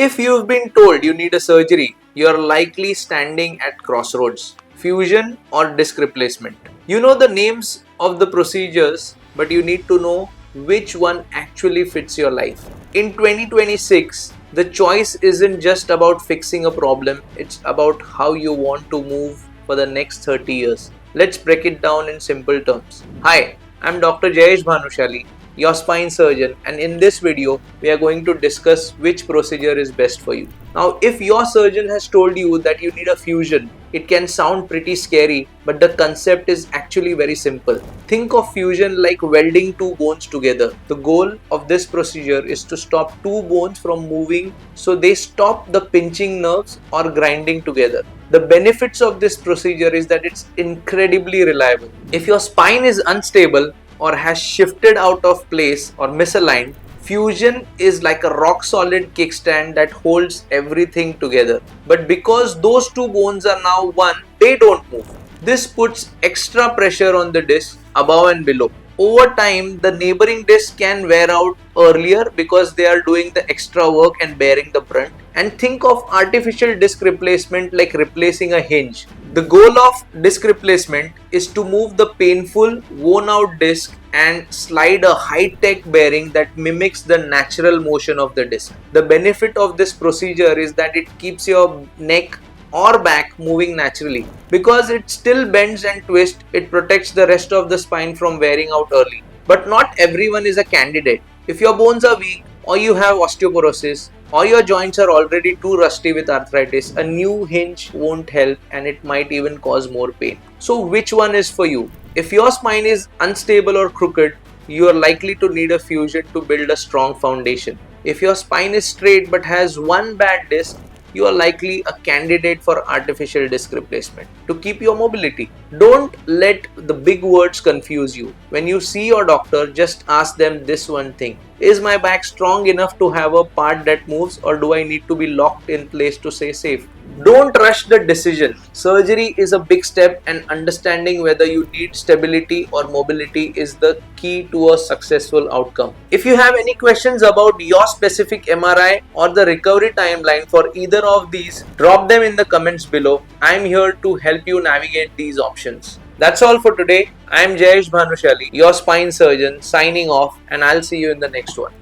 If you've been told you need a surgery, you're likely standing at crossroads. Fusion or disc replacement. You know the names of the procedures, but you need to know which one actually fits your life. In 2026, the choice isn't just about fixing a problem, it's about how you want to move for the next 30 years. Let's break it down in simple terms. Hi, I'm Dr. Jayesh Bhanushali, your spine surgeon, and in this video we are going to discuss which procedure is best for you. Now, if your surgeon has told you that you need a fusion, it can sound pretty scary, but the concept is actually very simple. Think of fusion like welding two bones together. The goal of this procedure is to stop two bones from moving so they stop the pinching nerves or grinding together. The benefits of this procedure is that it's incredibly reliable. If your spine is unstable or has shifted out of place or misaligned, fusion is like a rock solid kickstand that holds everything together. But because those two bones are now one, they don't move. This puts extra pressure on the disc above and below. Over time, the neighboring discs can wear out earlier because they are doing the extra work and bearing the brunt. And think of artificial disc replacement like replacing a hinge. The goal of disc replacement is to move the painful, worn out disc and slide a high-tech bearing that mimics the natural motion of the disc. The benefit of this procedure is that it keeps your neck or back moving naturally. Because it still bends and twists, it protects the rest of the spine from wearing out early. But not everyone is a candidate. If your bones are weak, or you have osteoporosis, or your joints are already too rusty with arthritis, a new hinge won't help and it might even cause more pain. So which one is for you? If your spine is unstable or crooked, you are likely to need a fusion to build a strong foundation. If your spine is straight but has one bad disc, you are likely a candidate for artificial disc replacement to keep your mobility. Don't let the big words confuse you. When you see your doctor, just ask them this one thing. Is my back strong enough to have a part that moves, or do I need to be locked in place to stay safe? Don't rush the decision. Surgery is a big step, and understanding whether you need stability or mobility is the key to a successful outcome. If you have any questions about your specific MRI or the recovery timeline for either of these, drop them in the comments below. I'm here to help you navigate these options. That's all for today. I'm Jayesh Bhanushali, your spine surgeon, signing off, and I'll see you in the next one.